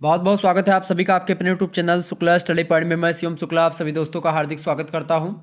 बहुत बहुत स्वागत है आप सभी का आपके अपने YouTube channel Shukla study point में। मैं शिवम शुक्ला आप सभी दोस्तों का हार्दिक स्वागत करता हूं।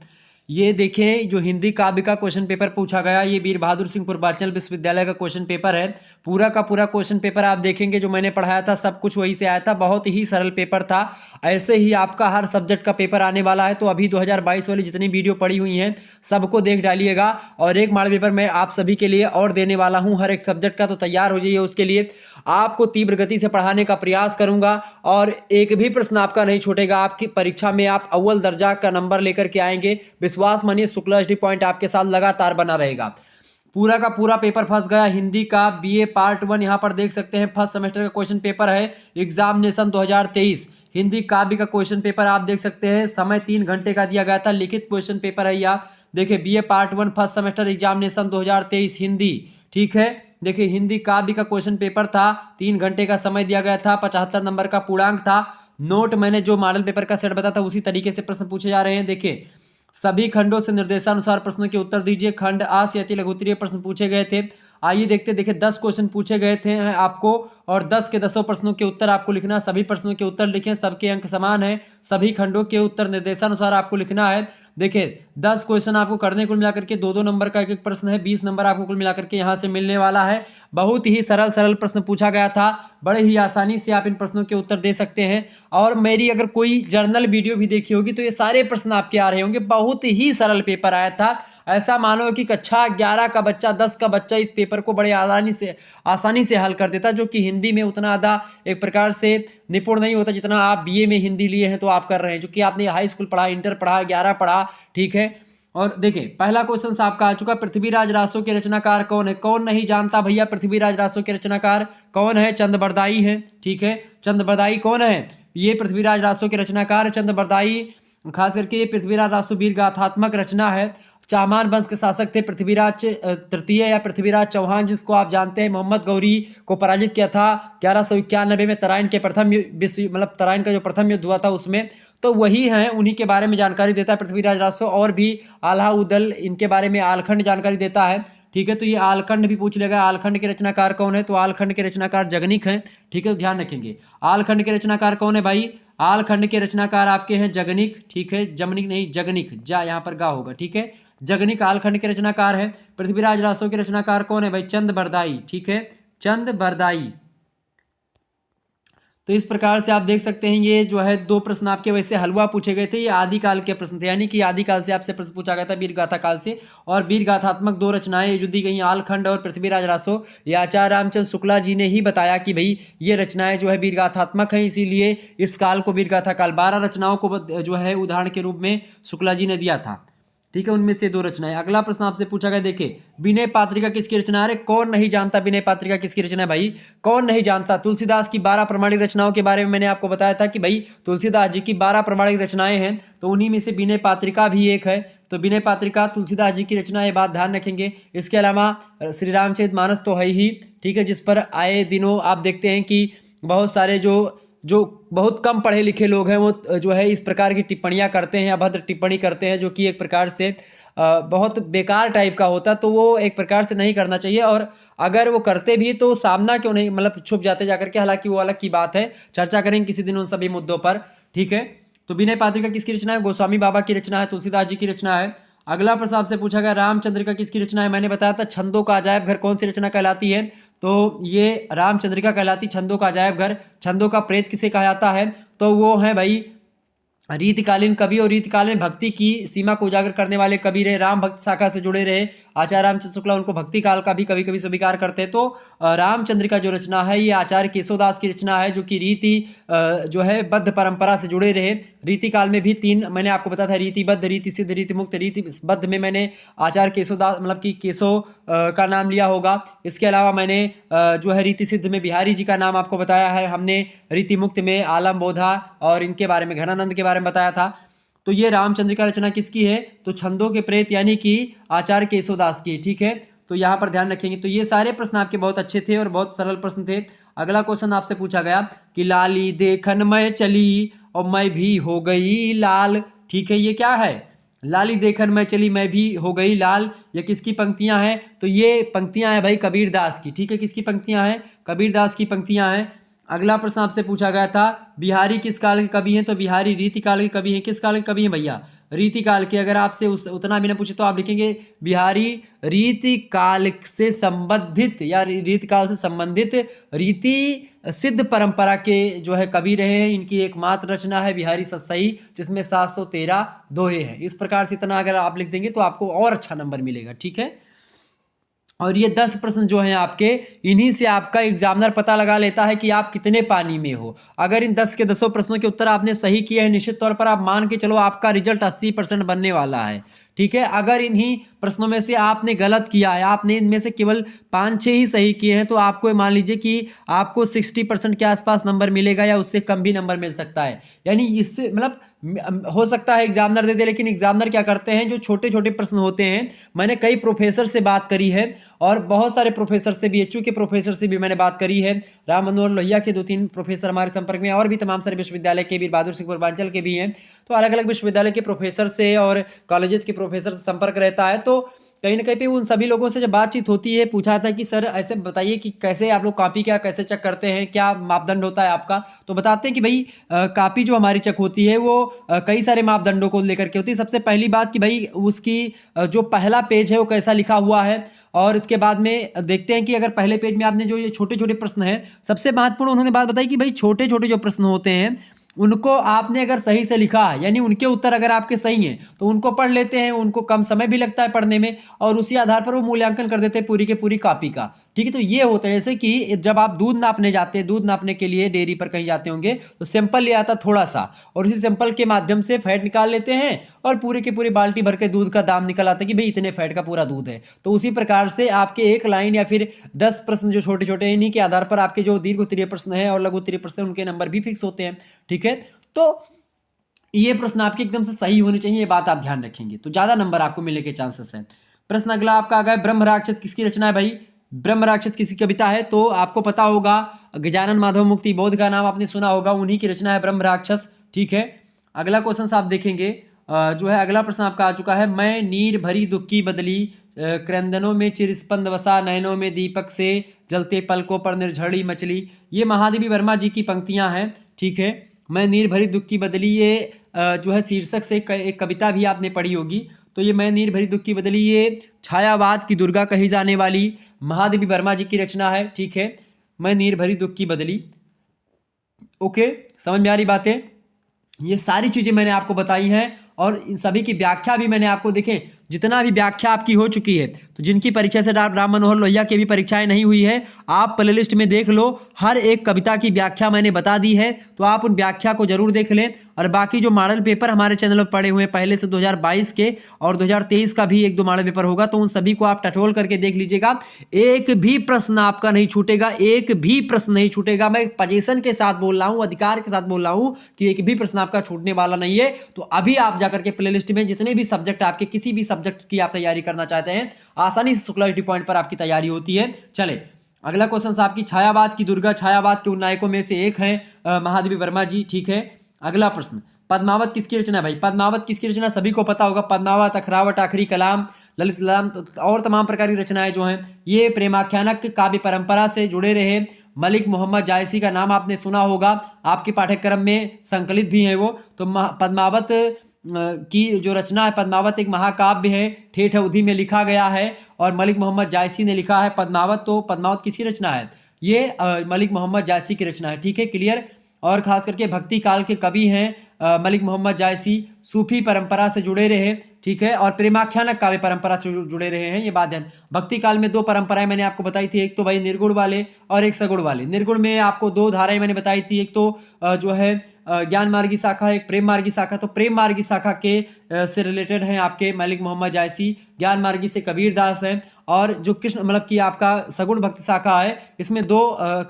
ये देखें, जो हिंदी काव्य का क्वेश्चन पेपर पूछा गया, ये वीर बहादुर सिंह पूर्वांचल विश्वविद्यालय का क्वेश्चन पेपर है। पूरा का पूरा क्वेश्चन पेपर आप देखेंगे, जो मैंने पढ़ाया था सब कुछ वही से आया था। बहुत ही सरल पेपर था। ऐसे ही आपका हर सब्जेक्ट का पेपर आने वाला है। तो अभी 2022 वाली जितनी वीडियो पड़ी हुई हैं सबको देख डालिएगा। और एक मॉडल पेपर मैं आप सभी के लिए और देने वाला हूं हर एक सब्जेक्ट का, तो तैयार हो जाइए। उसके लिए आपको तीव्र गति से पढ़ाने का प्रयास करूंगा और एक भी प्रश्न आपका नहीं छूटेगा। आपकी परीक्षा में आप अव्वल दर्जा का नंबर लेकर के आएंगे। विश्वास मानिए, शुक्ला एचडी पॉइंट आपके साथ लगातार बना रहेगा। पूरा का पूरा पेपर फंस गया। हिंदी का बीए पार्ट 1 यहां पर देख सकते हैं, फर्स्ट सेमेस्टर का क्वेश्चन पेपर है, एग्जामिनेशन 2023। हिंदी काव्य का क्वेश्चन पेपर आप देख सकते हैं, समय 3 घंटे का दिया गया था। लिखित क्वेश्चन पेपर है। यह देखिए, BA part 1 first semester examination 2023 Hindi. ठीक है, देखिए हिंदी काव्य का क्वेश्चन पेपर था, 3 घंटे का समय दिया गया था, 75 नंबर का पूर्णांक था। नोट मैंने जो मॉडल पेपर का सेट बताया था उसी तरीके से प्रश्न पूछे जा रहे हैं। देखिए, सभी खंडों से निर्देशानुसार प्रश्नों के उत्तर दीजिए। खंड आ से अति लघुत्तरीय प्रश्न पूछे गए थे। आइए देखते। देखिए 10 क्वेश्चन पूछे गए थे आपको, और 10 के 10 प्रश्नों के उत्तर आपको लिखना। सभी प्रश्नों के उत्तर लिखें, सबके अंक समान है। सभी खंडों के उत्तर निर्देशानुसार आपको लिखना है। देखिए 10 क्वेश्चन आपको करने कुल मिलाकर के 2-2 नंबर का एक एक प्रश्न है। 20 नंबर आपको कुल मिलाकर के यहाँ से मिलने वाला है। बहुत ही सरल सरल प्रश्न पूछा गया था। बड़े ही आसानी से आप इन प्रश्नों के उत्तर दे सकते हैं। और मेरी अगर कोई जर्नल वीडियो भी देखी होगी तो ये सारे प्रश्न आपके आ रहे होंगे। बहुत ही सरल पेपर आया था। ऐसा मानो कि कक्षा 11 का बच्चा, 10 का बच्चा इस पेपर को बड़े आसानी से हल कर देता, जो कि हिंदी में उतना ज़्यादा एक प्रकार से निपुण नहीं होता जितना आप बीए में हिंदी लिए हैं तो आप कर रहे हैं, जो कि आपने हाई स्कूल पढ़ा, इंटर पढ़ा, 11 पढ़ा। ठीक है, और देखिए पहला क्वेश्चन आपका आ चुका। पृथ्वीराज रासो के रचनाकार कौन है? कौन नहीं जानता भैया पृथ्वीराज रासो के रचनाकार कौन है? चंद बरदाई है। ठीक है, चंद बरदाई कौन है? ये पृथ्वीराज रासो के रचनाकार चंद बरदाई। खास करके ये पृथ्वीराज रासो वीर गाथात्मक रचना है। चामान वंश के शासक थे पृथ्वीराज तृतीय या पृथ्वीराज चौहान, जिसको आप जानते हैं। मोहम्मद गौरी को पराजित किया था 1191 में तराइन के प्रथम विश्व मतलब तराइन का जो प्रथम युद्ध हुआ था उसमें। तो वही हैं, उन्हीं के बारे में जानकारी देता है पृथ्वीराज रासो। और भी आल्हा उदल इनके बारे में आलखंड जानकारी देता है। ठीक है, तो ये आलखंड भी पूछ लेगा। आलखंड के रचनाकार कौन है? तो आलखंड के रचनाकार जगनिक हैं। ठीक है, तो ध्यान रखेंगे। आलखंड के रचनाकार कौन है भाई? आलखंड के रचनाकार आपके हैं जगनिक। ठीक है, जमनिक नहीं, जगनिक, जा यहाँ पर गा होगा। ठीक है, जगनिक आलखंड के रचनाकार है। पृथ्वीराज रासो के रचनाकार कौन है भाई? चंद बरदाई। ठीक है, चंद बरदाई। तो इस प्रकार से आप देख सकते हैं, ये जो है 2 प्रश्न आपके वैसे हलवा पूछे गए थे। ये आदिकाल के प्रश्न थे, यानी कि आदिकाल से आपसे प्रश्न पूछा गया था, वीर गाथा काल से। और वीर गाथात्मक 2 रचनाएं जो दी गई, आलखंड और पृथ्वीराज रासो, ये आचार्य रामचंद्र शुक्ला जी ने ही बताया कि भाई ये रचनाएं जो है वीर गाथात्मक हैं, इसीलिए इस काल को वीर गाथा काल। 12 रचनाओं को जो है उदाहरण के रूप में शुक्ला जी ने दिया था। ठीक है, उनमें से 2 रचनाएं। अगला प्रश्न आपसे पूछा गया, देखिए विनय पात्रिका किसकी रचना है? अरे कौन नहीं जानता विनय पात्रिका किसकी रचना है भाई? कौन नहीं जानता? तुलसीदास की 12 प्रमाणिक रचनाओं के बारे में मैंने आपको बताया था कि भाई तुलसीदास जी की 12 प्रमाणिक रचनाएं हैं, तो उन्हीं में से विनय पात्रिका भी एक है। तो विनय पात्रिका तुलसीदास जी की रचना, ये बात ध्यान रखेंगे। इसके अलावा श्री रामचरितमानस तो है ही। ठीक है, जिस पर आए दिनों आप देखते हैं कि बहुत सारे जो जो बहुत कम पढ़े लिखे लोग हैं वो जो है इस प्रकार की टिप्पणियां करते हैं, अभद्र टिप्पणी करते हैं, जो कि एक प्रकार से बहुत बेकार टाइप का होता। तो वो एक प्रकार से नहीं करना चाहिए। और अगर वो करते भी तो सामना क्यों नहीं, मतलब छुप जाते जाकर के। हालांकि वो अलग की बात है, चर्चा करेंगे किसी दिन उन सभी मुद्दों पर। ठीक है, तो विनय पात्रिका किसकी रचना है? गोस्वामी बाबा की रचना है, तुलसीदास जी की रचना है। अगला प्रश्न आपसे पूछा गया, रामचंद्रिका किसकी रचना है? मैंने बताया था छंदों का अजायब घर कौन सी रचना कहलाती है? तो ये रामचंद्रिका कहलाती, छंदों का अजायब घर। छंदों का प्रेत किसे कहा जाता है? तो वो है भाई रीतिकालीन कवि, और रीतिकाल में भक्ति की सीमा को उजागर करने वाले कवि रहे, राम भक्त शाखा से जुड़े रहे। आचार्य रामचंद्र शुक्ला उनको भक्ति काल का भी कभी कभी स्वीकार करते हैं। तो रामचंद्र का जो रचना है ये आचार्य केशवदास की रचना है, जो कि रीति जो है बद्ध परंपरा से जुड़े रहे। रीति काल में भी 3 मैंने आपको बताया था, रीतिबद्ध, रीति सिद्ध, रीति मुक्त। रीति बद्ध में मैंने आचार्य केशवदास मतलब कि केशव का नाम लिया होगा। इसके अलावा मैंने जो है रीति सिद्ध में बिहारी जी का नाम आपको बताया है हमने। रीति मुक्त में आलम बोधा और इनके बारे में, घनानंद के बारे में बताया था। तो ये रामचंद्र का रचना किसकी है? तो छंदों के प्रेत यानी कि आचार्य केशवदास की। ठीक है, तो यहाँ पर ध्यान रखेंगे। तो ये सारे प्रश्न आपके बहुत अच्छे थे और बहुत सरल प्रश्न थे। अगला क्वेश्चन आपसे पूछा गया कि लाली देखन मैं चली और मैं भी हो गई लाल। ठीक है, ये क्या है? लाली देखन मैं चली मैं भी हो गई लाल, ये किसकी पंक्तियां हैं? तो ये पंक्तियां हैं भाई कबीरदास की। ठीक है, किसकी पंक्तियां हैं? कबीरदास की पंक्तियां हैं। अगला प्रश्न आपसे पूछा गया था बिहारी किस काल के कवि हैं, तो बिहारी रीतिकाल के कवि हैं। किस काल के कवि हैं भैया? रीतिकाल के। अगर आपसे उतना भी ना पूछे तो आप लिखेंगे बिहारी रीतिकाल से संबंधित या रीतिकाल से संबंधित रीति सिद्ध परंपरा के जो है कवि रहे हैं। इनकी एकमात्र रचना है बिहारी सतसई, जिसमें 713 दोहे हैं। इस प्रकार से इतना अगर आप लिख देंगे तो आपको और अच्छा नंबर मिलेगा, ठीक है। और ये 10 प्रश्न जो हैं आपके, इन्हीं से आपका एग्जामिनर पता लगा लेता है कि आप कितने पानी में हो। अगर इन 10 के 10 प्रश्नों के उत्तर आपने सही किए हैं, निश्चित तौर पर आप मान के चलो आपका रिजल्ट 80% बनने वाला है, ठीक है। अगर इन्हीं प्रश्नों में से आपने गलत किया है, आपने इनमें से केवल 5-6 ही सही किए हैं, तो आपको मान लीजिए कि आपको 60% के आसपास नंबर मिलेगा या उससे कम भी नंबर मिल सकता है। यानी इससे मतलब हो सकता है एग्जामिनर दे दे, लेकिन एग्जामिनर क्या करते हैं, जो छोटे छोटे प्रश्न होते हैं, मैंने कई प्रोफेसर से बात करी है और बहुत सारे प्रोफेसर से, बीएचयू के प्रोफेसर से भी मैंने बात करी है, राम मनोहर लोहिया के 2-3 प्रोफेसर हमारे संपर्क में, और भी तमाम सारे विश्वविद्यालय के, वीर बहादुर सिंह पूर्वांचल के भी हैं। तो अलग अलग विश्वविद्यालय के प्रोफेसर से और कॉलेजेस के प्रोफेसर से संपर्क रहता है। तो कहीं ना कहीं पे उन सभी लोगों से जब बातचीत होती है, पूछा था कि सर ऐसे बताइए कि कैसे आप लोग कॉपी क्या कैसे चेक करते हैं, क्या मापदंड होता है आपका। तो बताते हैं कि भाई कॉपी जो हमारी चेक होती है वो कई सारे मापदंडों को लेकर के होती है। सबसे पहली बात कि भाई उसकी जो पहला पेज है वो कैसा लिखा हुआ है, और इसके बाद में देखते हैं कि अगर पहले पेज में आपने जो ये छोटे छोटे प्रश्न हैं, सबसे महत्वपूर्ण उन्होंने बात बताई कि भाई छोटे छोटे जो प्रश्न होते हैं उनको आपने अगर सही से लिखा है, यानी उनके उत्तर अगर आपके सही हैं तो उनको पढ़ लेते हैं, उनको कम समय भी लगता है पढ़ने में, और उसी आधार पर वो मूल्यांकन कर देते हैं पूरी के पूरी कॉपी का, ठीक है। तो ये होता है जैसे कि जब आप दूध नापने जाते हैं, दूध नापने के लिए डेयरी पर कहीं जाते होंगे, तो सैंपल ले आता थोड़ा सा, और उसी सैंपल के माध्यम से फैट निकाल लेते हैं और पूरी की पूरी बाल्टी भर के दूध का दाम निकल आता है कि भाई इतने फैट का पूरा दूध है। तो उसी प्रकार से आपके एक लाइन या फिर 10 प्रश्न जो छोटे छोटे हैं, इन्हीं के आधार पर आपके जो दीर्घ उत्तरीय प्रश्न है और लघु उत्तरीय प्रश्न, उनके नंबर भी फिक्स होते हैं, ठीक है। तो ये प्रश्न आपके एकदम से सही होने चाहिए, ये बात आप ध्यान रखेंगे तो ज्यादा नंबर आपको मिलने के चांसेस हैं। प्रश्न अगला आपका आ गया, ब्रह्म राक्षस किसकी रचना है भाई? ब्रह्म राक्षस किसी कविता है, तो आपको पता होगा गजानन माधव मुक्ति बोध का नाम आपने सुना होगा, उन्हीं की रचना है ब्रह्म राक्षस, ठीक है। अगला क्वेश्चन आप देखेंगे जो है, अगला प्रश्न आपका आ चुका है, मैं नीर भरी दुख की बदली, क्रंदनों में चिरस्पंद वसा, नयनों में दीपक से जलते पलकों पर निर्झड़ी मचली। ये महादेवी वर्मा जी की पंक्तियां हैं, ठीक है। मैं नीर भरी दुख की बदली, ये जो है शीर्षक से एक कविता भी आपने पढ़ी होगी। तो ये मैं नीर भरी दुख की बदली, ये छायावाद की दुर्गा कही जाने वाली महादेवी वर्मा जी की रचना है, ठीक है। मैं नीर भरी दुख की बदली, ओके, समझ में आ रही बातें? ये सारी चीजें मैंने आपको बताई हैं, और इन सभी की व्याख्या भी मैंने आपको, देखें जितना भी व्याख्या आपकी हो चुकी है, तो जिनकी परीक्षा से राम मनोहर लोहिया की भी परीक्षाएं नहीं हुई है, आप प्लेलिस्ट में देख लो, हर एक कविता की व्याख्या मैंने बता दी है, तो आप उन व्याख्या को जरूर देख लें। और बाकी जो मॉडल पेपर हमारे चैनल पर पड़े हुए हैं पहले से 2022 के और 2023 का भी 1-2 मॉडल पेपर होगा, तो उन सभी को आप टटोल करके देख लीजिएगा। एक भी प्रश्न आपका नहीं छूटेगा, एक भी प्रश्न नहीं छूटेगा। मैं पोजीशन के साथ बोल रहा हूं, अधिकार के साथ बोल रहा हूं कि एक भी प्रश्न आपका छूटने वाला नहीं है। तो अभी आप जाकर के प्लेलिस्ट में जितने भी सब्जेक्ट आपके, किसी भी सब्जेक्ट की आप तैयारी करना चाहते हैं, आसानी से शुक्ला यूटी पॉइंट पर आपकी तैयारी होती है। चले अगला क्वेश्चन आपकी, छायावाद की दुर्गा, छायावाद के उन नायकों में से एक है महादेवी वर्मा जी, ठीक है। अगला प्रश्न, पद्मावत किसकी रचना है भाई? पद्मावत किसकी रचना सभी को पता होगा, पद्मावत, अखरावट, आखिरी कलाम, ललित कलाम और तमाम प्रकार की रचनाएं जो हैं, ये प्रेमाख्यानक काव्य परंपरा से जुड़े रहे मलिक मोहम्मद जायसी का नाम आपने सुना होगा, आपके पाठ्यक्रम में संकलित भी हैं वो। तो पद्मावत की जो रचना है, पद्मावत एक महाकाव्य है, ठेठ अवधि में लिखा गया है और मलिक मोहम्मद जायसी ने लिखा है पद्मावत। तो पद्मावत किसकी रचना है? ये मलिक मोहम्मद जायसी की रचना है, ठीक है, क्लियर। और खास करके भक्ति काल के कवि हैं मलिक मोहम्मद जायसी, सूफी परंपरा से जुड़े रहे, ठीक है, और प्रेमाख्यानक काव्य परंपरा से जुड़े रहे हैं, ये बात ध्यान। भक्ति काल में 2 परंपराएं मैंने आपको बताई थी, एक तो भाई निर्गुण वाले और एक सगुण वाले। निर्गुण में आपको 2 धाराएं मैंने बताई थी, एक तो जो है ज्ञान मार्गी शाखा, एक प्रेम मार्गी शाखा। तो प्रेम मार्गी शाखा के से रिलेटेड हैं आपके मलिक मोहम्मद जायसी, ज्ञान मार्गी से कबीर दास हैं, और जो कृष्ण मतलब कि आपका सगुण भक्ति शाखा है, इसमें 2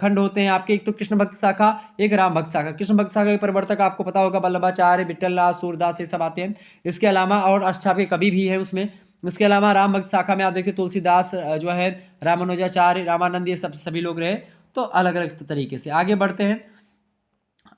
खंड होते हैं आपके, एक तो कृष्ण भक्ति शाखा, एक राम भक्ति शाखा। कृष्ण भक्ति शाखा के प्रवर्तक आपको पता होगा वल्लभाचार्य, विट्ठलनाथ, सूरदास, ये सब आते हैं। इसके अलावा और अष्टाध्यायी कवि भी है उसमें। इसके अलावा राम भक्ति शाखा में आप देखिए तुलसीदास जो है, रामानुजाचार्य, रामानंद, ये सब सभी लोग रहे। तो अलग अलग तरीके से आगे बढ़ते हैं।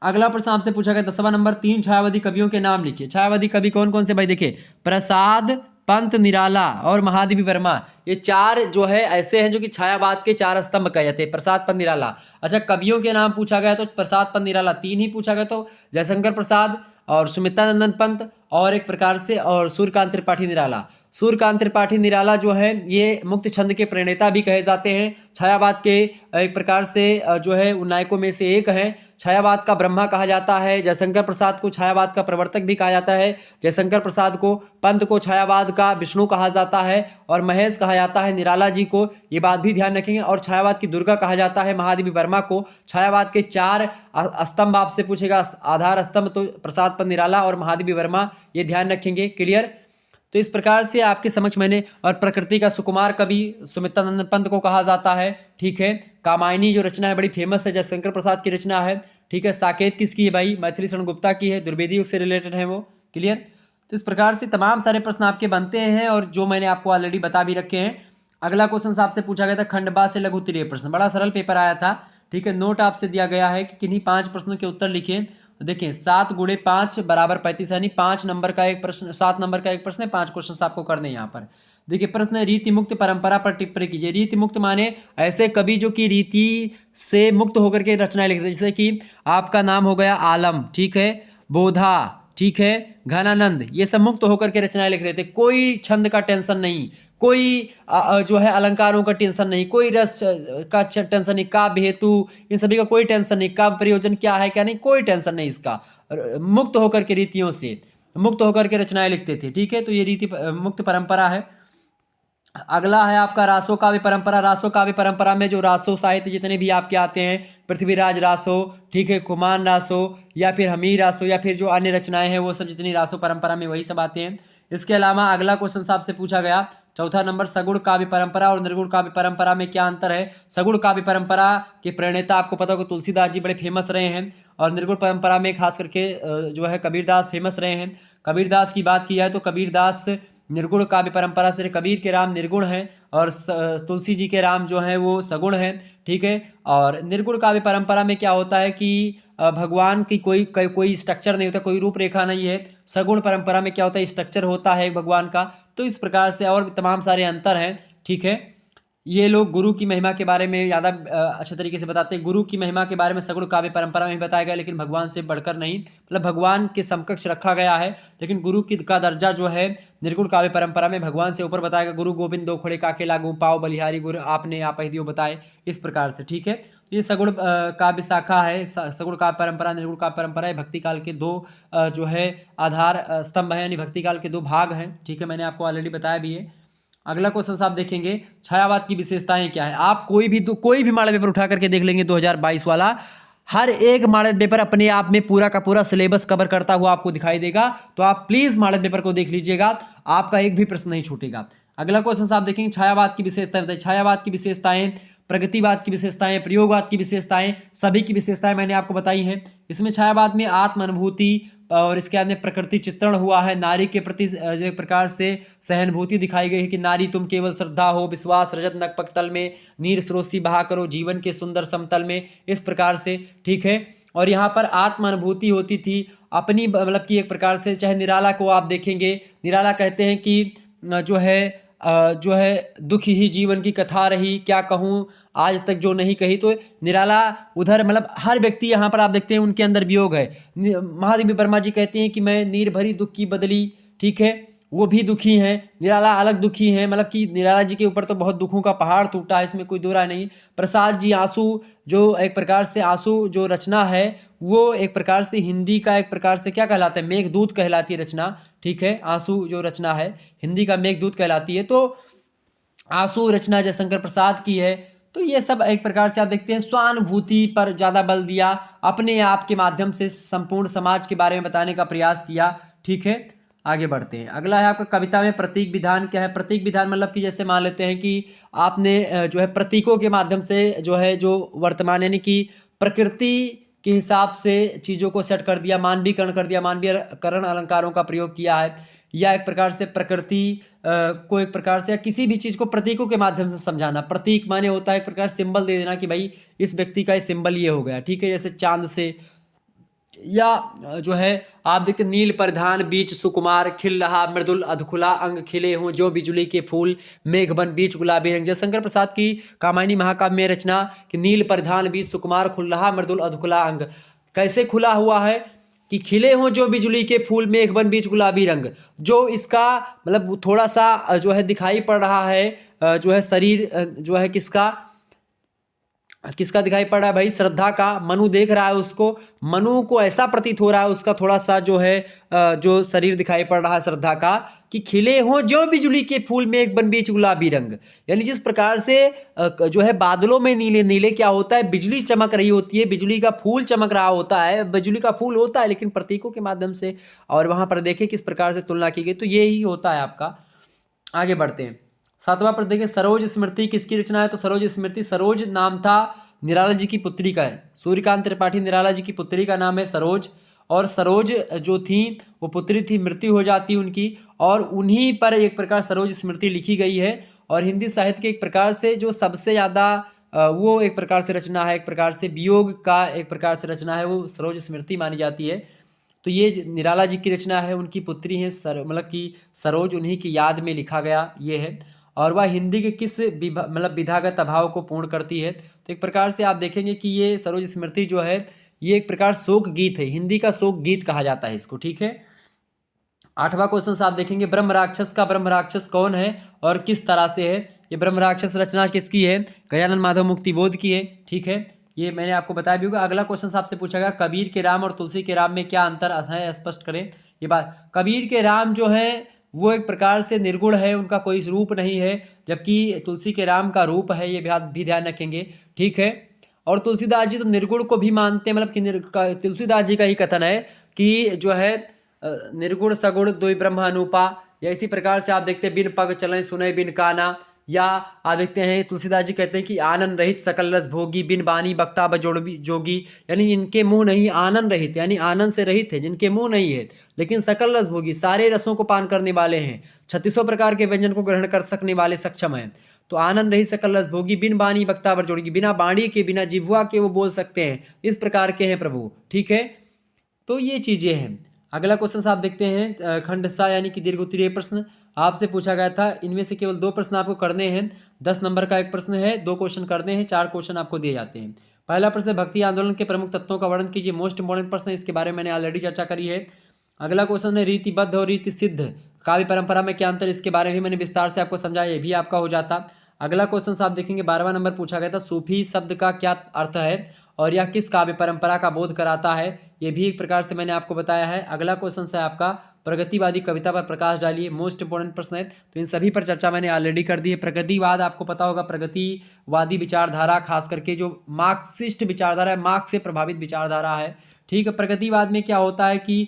अगला प्रश्न आपसे पूछा गया 10वां नंबर, 3 छायावादी कवियों के नाम लिखिए। छायावादी कवि कौन कौन से भाई? देखिए, प्रसाद, पंत, निराला और महादेवी वर्मा, ये चार जो है ऐसे हैं जो कि छायावाद के चार स्तंभ कहे जाते हैं, प्रसाद, पंत, निराला। अच्छा, कवियों के नाम पूछा गया तो प्रसाद, पंत, निराला तीन ही पूछा गया, तो जयशंकर प्रसाद और सुमित्रानंदन पंत और एक प्रकार से और सूर्यकांत त्रिपाठी निराला। सूर्यकांत त्रिपाठी निराला जो है ये मुक्त छंद के प्रणेता भी कहे जाते हैं, छायावाद के एक प्रकार से जो है उन नायकों में से एक हैं। छायावाद का ब्रह्मा कहा जाता है। जयशंकर प्रसाद को छायावाद का प्रवर्तक भी कहा जाता है। जयशंकर प्रसाद को, पंत को छायावाद का विष्णु कहा जाता है और महेश कहा जाता है निराला जी को, ये बात भी ध्यान रखेंगे। और छायावाद की दुर्गा कहा जाता है महादेवी वर्मा को। छायावाद के चार स्तंभ आपसे पूछेगा, आधार स्तंभ तो प्रसाद, पंत, निराला और महादेवी वर्मा, ये ध्यान रखेंगे। क्लियर? तो इस प्रकार से आपके समक्ष मैंने, और प्रकृति का सुकुमार कवि सुमित्रानंद पंत को कहा जाता है। ठीक है, कामायनी जो रचना है बड़ी फेमस है, जयशंकर प्रसाद की रचना है। ठीक है, साकेत किसकी है भाई? मैथिली शरण गुप्ता की है, द्विवेदी युग से रिलेटेड है वो। क्लियर? तो इस प्रकार से तमाम सारे प्रश्न आपके बनते हैं और जो मैंने आपको ऑलरेडी बता भी रखे हैं। अगला क्वेश्चन आपसे पूछा गया था खंडबा से लघु उत्तरीय प्रश्न, बड़ा सरल पेपर आया था। ठीक है, नोट आपसे दिया गया है कि किन्हीं 5 प्रश्नों के उत्तर लिखें। देखिए 7 × 5 = 35, यानी 5 नंबर का एक प्रश्न, 7 नंबर का एक प्रश्न है, 5 क्वेश्चन आपको करने हैं यहाँ पर। देखिए प्रश्न है, रीति मुक्त परंपरा पर टिप्पणी कीजिए। रीति मुक्त माने ऐसे कवि जो कि रीति से मुक्त होकर के रचनाएं लिखते हैं, जैसे कि आपका नाम हो गया आलम, ठीक है, बोधा, ठीक है, घनानंद, ये सब मुक्त होकर के रचनाएं लिख रहे थे। कोई छंद का टेंशन नहीं, कोई जो है अलंकारों का टेंशन नहीं, कोई रस का टेंशन नहीं, काव्य हेतु इन सभी का कोई टेंशन नहीं, काव्य प्रयोजन क्या है क्या नहीं, कोई टेंशन नहीं इसका। मुक्त होकर के रीतियों से मुक्त होकर के रचनाएं लिखते थे। ठीक है, तो ये रीति मुक्त परंपरा है। अगला है आपका रासो काव्य परंपरा। रासो काव्य परंपरा में जो रासो साहित्य जितने भी आपके आते हैं, पृथ्वीराज रासो, ठीक है, खुमान रासो या फिर हमीर रासो या फिर जो अन्य रचनाएं हैं वो सब जितनी रासो परंपरा में वही सब आते हैं। इसके अलावा अगला क्वेश्चन आपसे पूछा गया, चौथा नंबर, सगुण काव्य परंपरा और निर्गुण काव्य परंपरा में क्या अंतर है? सगुण काव्य परंपरा के प्रणेता आपको पता होगा तुलसीदास जी बड़े फेमस रहे हैं और निर्गुण परंपरा में खास करके जो है कबीरदास फेमस रहे हैं। कबीरदास की बात की जाए तो कबीरदास निर्गुण काव्य परंपरा से, कबीर के राम निर्गुण हैं और तुलसी जी के राम जो हैं वो सगुण हैं। ठीक है, और निर्गुण काव्य परंपरा में क्या होता है कि भगवान की कोई स्ट्रक्चर नहीं होता, कोई रूपरेखा नहीं है। सगुण परंपरा में क्या होता है, स्ट्रक्चर होता है भगवान का। तो इस प्रकार से और भी तमाम सारे अंतर हैं। ठीक है, ये लोग गुरु की महिमा के बारे में ज़्यादा अच्छे तरीके से बताते हैं। गुरु की महिमा के बारे में सगुण काव्य परंपरा में ही बताया गया, लेकिन भगवान से बढ़कर नहीं, मतलब भगवान के समकक्ष रखा गया है, लेकिन गुरु की का दर्जा जो है निर्गुण काव्य परंपरा में भगवान से ऊपर बताया गया। गुरु गोविंद दो खड़े काके लागू, पाओ बलिहारी गुरु आपने आप ही दियो बताए, इस प्रकार से। ठीक है, ये सगुण काव्य शाखा है, सगुण काव्य परंपरा, निर्गुण काव्य परंपरा है। भक्ति काल के दो जो है आधार स्तंभ है, यानी भक्ति काल के 2 भाग हैं। ठीक है, मैंने आपको ऑलरेडी बताया भी है। अगला क्वेश्चन आप देखेंगे, छायावाद की विशेषताएं क्या है? आप कोई भी मॉडल पेपर उठा करके देख लेंगे 2022 वाला, हर एक मॉडल पेपर अपने आप में पूरा का पूरा सिलेबस कवर करता हुआ आपको दिखाई देगा। तो आप प्लीज मॉडल पेपर को देख लीजिएगा, आपका एक भी प्रश्न नहीं छूटेगा। अगला क्वेश्चन आप देखेंगे, छायावाद की विशेषताएं बताइए। छायावाद की विशेषताएं, प्रगतिवाद की विशेषताएं, प्रयोगवाद की विशेषताएं, सभी की विशेषताएं मैंने आपको बताई हैं। इसमें छायावाद में आत्म अनुभूति और इसके बाद में प्रकृति चित्रण हुआ है, नारी के प्रति जो एक प्रकार से सहानुभूति दिखाई गई है कि नारी तुम केवल श्रद्धा हो, विश्वास रजत नकपक तल में, नीर स्रोसी बहा करो जीवन के सुंदर समतल में, इस प्रकार से। ठीक है, और यहाँ पर आत्म अनुभूति होती थी अपनी, मतलब कि एक प्रकार से, चाहे निराला को आप देखेंगे, निराला कहते हैं कि जो है दुख ही जीवन की कथा रही, क्या कहूँ आज तक जो नहीं कही। तो निराला उधर, मतलब हर व्यक्ति यहाँ पर आप देखते हैं उनके अंदर वियोग है। महादेवी वर्मा जी कहते हैं कि मैं नीर भरी दुख की बदली, ठीक है, वो भी दुखी हैं, निराला अलग दुखी हैं, मतलब कि निराला जी के ऊपर तो बहुत दुखों का पहाड़ टूटा है, इसमें कोई दो राय नहीं। प्रसाद जी आंसू, जो एक प्रकार से आंसू जो रचना है वो एक प्रकार से हिंदी का एक प्रकार से क्या कहलाता है, मेघदूत कहलाती है रचना। ठीक है, आंसू जो रचना है हिंदी का मेघदूत कहलाती है। तो आंसू रचना जयशंकर प्रसाद की है। तो ये सब एक प्रकार से आप देखते हैं स्वानुभूति पर ज़्यादा बल दिया, अपने आप के माध्यम से संपूर्ण समाज के बारे में बताने का प्रयास किया। ठीक है, आगे बढ़ते हैं। अगला है आपका कविता में प्रतीक विधान क्या है? प्रतीक विधान मतलब कि जैसे मान लेते हैं कि आपने जो है प्रतीकों के माध्यम से जो है जो वर्तमान यानी कि प्रकृति के हिसाब से चीज़ों को सेट कर दिया, मानवीकरण कर दिया, मानवीकरण अलंकारों का प्रयोग किया है, या एक प्रकार से प्रकृति को एक प्रकार से या किसी भी चीज़ को प्रतीकों के माध्यम से समझाना। प्रतीक माने होता है एक प्रकार सिंबल दे देना कि भाई इस व्यक्ति का ये सिंबल ये हो गया। ठीक है, जैसे चांद से या जो है आप देखते नील परिधान बीच सुकुमार खिल रहा मृदुल अधखुला अंग खिले हों जो बिजुली के फूल मेघबन बीच गुलाबी रंग। जयशंकर प्रसाद की कामायनी महाकाव्य में रचना कि नील परिधान बीच सुकुमार खुल रहा मृदुल अधखुला अंग, कैसे खुला हुआ है कि खिले हों जो बिजुली के फूल मेघबन बीच गुलाबी रंग। जो इसका मतलब थोड़ा सा जो है दिखाई पड़ रहा है जो है शरीर जो है किसका किसका दिखाई पड़ रहा है भाई, श्रद्धा का। मनु देख रहा है उसको, मनु को ऐसा प्रतीत हो रहा है उसका थोड़ा सा जो है जो शरीर दिखाई पड़ रहा है श्रद्धा का कि खिले हों जो बिजुली के फूल में एक बन बीच गुलाबी रंग। यानी जिस प्रकार से जो है बादलों में नीले नीले क्या होता है, बिजली चमक रही होती है, बिजली का फूल चमक रहा होता है, बिजली का फूल होता है लेकिन प्रतीकों के माध्यम से। और वहां पर देखें किस प्रकार से तुलना की गई, तो ये ही होता है आपका। आगे बढ़ते हैं, 7वां प्रश्न देखिए, सरोज स्मृति किसकी रचना है, तो सरोज स्मृति, सरोज नाम था निराला जी की पुत्री का है। सूर्यकांत त्रिपाठी निराला जी की पुत्री का नाम है सरोज। और सरोज जो थी वो पुत्री थी, मृत्यु हो जाती उनकी, और उन्हीं पर एक प्रकार सरोज स्मृति लिखी गई है। और हिंदी साहित्य के एक प्रकार से जो सबसे ज़्यादा वो एक प्रकार से रचना है, एक प्रकार से वियोग का एक प्रकार से रचना है, वो सरोज स्मृति मानी जाती है। तो ये निराला जी की रचना है, उनकी पुत्री हैं मतलब कि सरोज, उन्हीं की याद में लिखा गया ये है। और वह हिंदी के किस मतलब विधागत अभाव को पूर्ण करती है, तो एक प्रकार से आप देखेंगे कि ये सरोज स्मृति जो है ये एक प्रकार शोक गीत है, हिंदी का शोक गीत कहा जाता है इसको, ठीक है। 8वां क्वेश्चन से आप देखेंगे, ब्रह्म राक्षस का ब्रह्म राक्षस कौन है और किस तरह से है। ये ब्रह्म राक्षस रचना किसकी है, गजानन माधव मुक्तिबोध की है, ठीक है। ये मैंने आपको बताया भी होगा। अगला क्वेश्चन आपसे पूछा गया, कबीर के राम और तुलसी के राम में क्या अंतर है, स्पष्ट करें। ये बात, कबीर के राम जो है वो एक प्रकार से निर्गुण है, उनका कोई रूप नहीं है, जबकि तुलसी के राम का रूप है, ये भी ध्यान रखेंगे, ठीक है। और तुलसीदास जी तो निर्गुण को भी मानते हैं, मतलब कि तुलसीदास जी का ही कथन है कि जो है निर्गुण सगुण दुई ब्रह्म अनूपा। या इसी प्रकार से आप देखते हैं, बिन पग चलें सुने बिन काना। या आप देखते हैं तुलसीदास जी कहते हैं कि आनंद रहित सकल रस भोगी बिन बानी बक्ता बजोड़ जोगी। यानी इनके मुंह नहीं, आनंद रहित यानी आनंद से रहित है, जिनके मुंह नहीं है लेकिन सकल रस भोगी, सारे रसों को पान करने वाले हैं, 36 प्रकार के व्यंजन को ग्रहण कर सकने वाले सक्षम हैं। तो आनंद रहित सकल रस भोगी बिन बानी बक्ता बजोड़गी, बिना बाणी के बिना जिह्वा के वो बोल सकते हैं, इस प्रकार के हैं प्रभु, ठीक है। तो ये चीजें हैं। अगला क्वेश्चन आप देखते हैं, खंड सा यानी कि दीर्घ उत्तरीय प्रश्न आपसे पूछा गया था। इनमें से केवल 2 प्रश्न आपको करने हैं, 10 नंबर का एक प्रश्न है, 2 क्वेश्चन करने हैं, 4 क्वेश्चन आपको दिए जाते हैं। पहला प्रश्न, भक्ति आंदोलन के प्रमुख तत्वों का वर्णन कीजिए। मोस्ट इंपॉर्टेंट प्रश्न, इसके बारे में मैंने ऑलरेडी चर्चा करी है। अगला क्वेश्चन है, रीतिबद्ध और रीति सिद्ध काव्य परंपरा में क्या अंतर, इसके बारे में मैंने विस्तार से आपको समझाया, ये भी आपका हो जाता। अगला क्वेश्चन आप देखेंगे, 12वां नंबर पूछा गया था, सूफी शब्द का क्या अर्थ है और यह किस काव्य परंपरा का बोध कराता है, ये भी एक प्रकार से मैंने आपको बताया है। अगला क्वेश्चन है आपका, प्रगतिवादी कविता पर प्रकाश डालिए, मोस्ट इंपोर्टेंट प्रश्न है। तो इन सभी पर चर्चा मैंने ऑलरेडी कर दी है। प्रगतिवाद आपको पता होगा, प्रगतिवादी विचारधारा, खास करके जो मार्क्सिस्ट विचारधारा है, मार्क्स से प्रभावित विचारधारा है, ठीक है। प्रगतिवाद में क्या होता है कि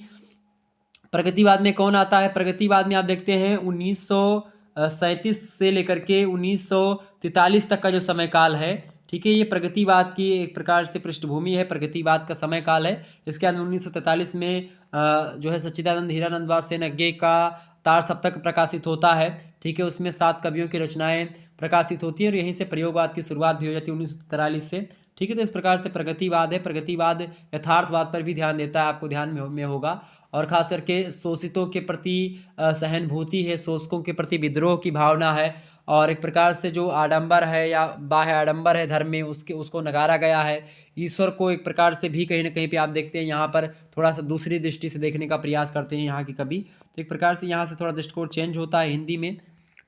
प्रगतिवाद में कौन आता है, प्रगतिवाद में आप देखते हैं 1937 से लेकर के 1943 तक का जो समय काल है, ठीक है, ये प्रगतिवाद की एक प्रकार से पृष्ठभूमि है, प्रगतिवाद का समय काल है। इसके बाद 1943 में जो है सच्चिदानंद हीरानंद सेनज्ञ का तार सप्तक प्रकाशित होता है, ठीक है। उसमें 7 कवियों की रचनाएं प्रकाशित होती हैं और यहीं से प्रयोगवाद की शुरुआत भी हो जाती है 1943 से, ठीक है। तो इस प्रकार से प्रगतिवाद है। प्रगतिवाद यथार्थवाद पर भी ध्यान देता है, आपको ध्यान में होगा। और खास करके शोषितों के प्रति सहानुभूति है, शोषकों के प्रति विद्रोह की भावना है, और एक प्रकार से जो आडंबर है या बाह्य आडंबर है धर्म में, उसको नकारा गया है। ईश्वर को एक प्रकार से भी कहीं ना कहीं पे आप देखते हैं यहाँ पर थोड़ा सा दूसरी दृष्टि से देखने का प्रयास करते हैं यहाँ के कवि। तो एक प्रकार से यहाँ से थोड़ा दृष्टिकोण चेंज होता है हिंदी में,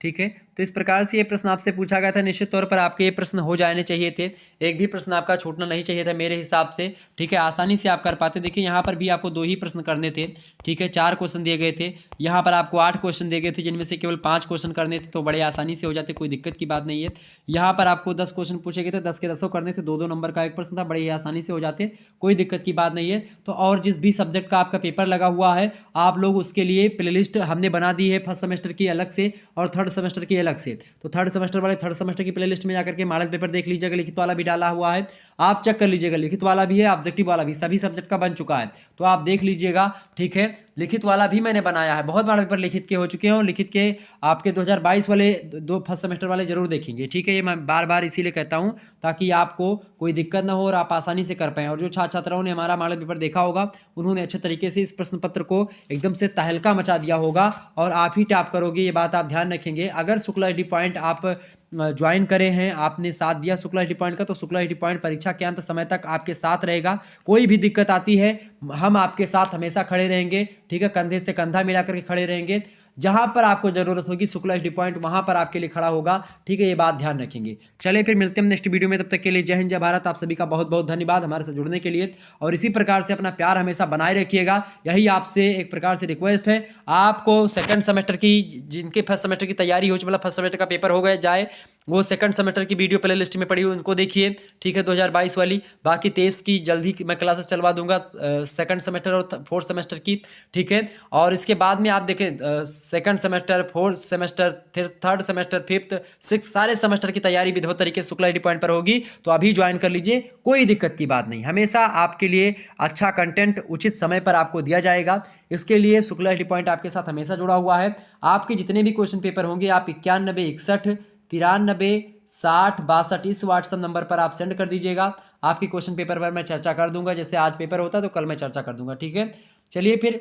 ठीक है। तो इस प्रकार से ये प्रश्न आपसे पूछा गया था। निश्चित तौर पर आपके ये प्रश्न हो जाने चाहिए थे, एक भी प्रश्न आपका छूटना नहीं चाहिए था मेरे हिसाब से, ठीक है। आसानी से आप कर पाते। देखिए यहाँ पर भी आपको 2 ही प्रश्न करने थे, ठीक है। 4 क्वेश्चन दिए गए थे, यहाँ पर आपको 8 क्वेश्चन दिए गए थे, जिनमें से केवल 5 क्वेश्चन करने थे, तो बड़े आसानी से हो जाते, कोई दिक्कत की बात नहीं है। यहाँ पर आपको 10 क्वेश्चन पूछे गए थे, 10 के 10 करने थे, 2-2 नंबर का एक प्रश्न था, बड़े ही आसानी से हो जाते, कोई दिक्कत की बात नहीं है। तो और जिस भी सब्जेक्ट का आपका पेपर लगा हुआ है, आप लोग उसके लिए प्लेलिस्ट हमने बना दी है, फर्स्ट सेमेस्टर की अलग से और थर्ड सेमेस्टर की अलग से। तो थर्ड सेमेस्टर वाले थर्ड सेमेस्टर की प्लेलिस्ट में जाकर के मॉडल पेपर देख लीजिएगा, लिखित वाला भी डाला हुआ है, आप चेक कर लीजिएगा, लिखित वाला भी है, ऑब्जेक्टिव वाला भी, सभी सब्जेक्ट का बन चुका है, तो आप देख लीजिएगा, ठीक है। लिखित वाला भी मैंने बनाया है, बहुत बड़ा पेपर लिखित के हो चुके हैं, और लिखित के आपके 2022 वाले दो फर्स्ट सेमेस्टर वाले जरूर देखेंगे, ठीक है। ये मैं बार बार इसीलिए कहता हूँ ताकि आपको कोई दिक्कत ना हो और आप आसानी से कर पाएँ। और जो छात्र छात्राओं ने हमारा मॉडल पेपर देखा होगा उन्होंने अच्छे तरीके से इस प्रश्न पत्र को एकदम से तहलका मचा दिया होगा और आप ही टॉप करोगे, ये बात आप ध्यान रखेंगे। अगर शुक्ला एडी पॉइंट आप ज्वाइन करे हैं, आपने साथ दिया शुक्ला एडी पॉइंट का, तो शुक्ला एडी पॉइंट परीक्षा के अंत समय तक आपके साथ रहेगा। कोई भी दिक्कत आती है हम आपके साथ हमेशा खड़े रहेंगे, ठीक है, कंधे से कंधा मिला करके खड़े रहेंगे। जहां पर आपको जरूरत होगी शुक्ला एडी पॉइंट वहां पर आपके लिए खड़ा होगा, ठीक है, ये बात ध्यान रखेंगे। चलिए फिर मिलते हैं नेक्स्ट वीडियो में, तब तक के लिए जय हिंद जय भारत। आप सभी का बहुत बहुत धन्यवाद हमारे साथ जुड़ने के लिए, और इसी प्रकार से अपना प्यार हमेशा बनाए रखिएगा, यही आपसे एक प्रकार से रिक्वेस्ट है। आपको सेकंड सेमेस्टर की, जिनके फर्स्ट सेमेस्टर की तैयारी हो, मतलब फर्स्ट सेमेस्टर का पेपर हो गया जाए, वो सेकंड सेमेस्टर की वीडियो प्ले लिस्ट में पड़ी हुई उनको देखिए, ठीक है, 2022 वाली। बाकी 23 की जल्दी मैं क्लासेस चलवा दूंगा, सेकंड सेमेस्टर और फोर्थ सेमेस्टर की, ठीक है। और इसके बाद में आप देखें second semester, fourth semester, third semester, fifth, six, सारे सेमेस्टर की तैयारी विधिवत तरीके से शुक्ला एडी पॉइंट पर होगी, तो अभी ज्वाइन कर लीजिए, कोई दिक्कत की बात नहीं। हमेशा आपके लिए अच्छा कंटेंट उचित समय पर आपको दिया जाएगा, इसके लिए शुक्ला एडी पॉइंट आपके साथ हमेशा जुड़ा हुआ है। आपके जितने भी क्वेश्चन पेपर होंगे आप 91 61 93 60 62 इस व्हाट्सएप नंबर पर आप सेंड कर दीजिएगा। आपके क्वेश्चन पेपर पर मैं चर्चा कर दूंगा, जैसे आज पेपर होता है तो कल मैं चर्चा कर दूंगा, ठीक है। चलिए फिर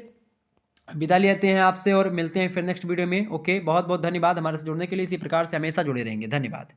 विदा लेते हैं आपसे और मिलते हैं फिर नेक्स्ट वीडियो में। ओके, बहुत बहुत धन्यवाद हमारे से जुड़ने के लिए, इसी प्रकार से हमेशा जुड़े रहेंगे, धन्यवाद।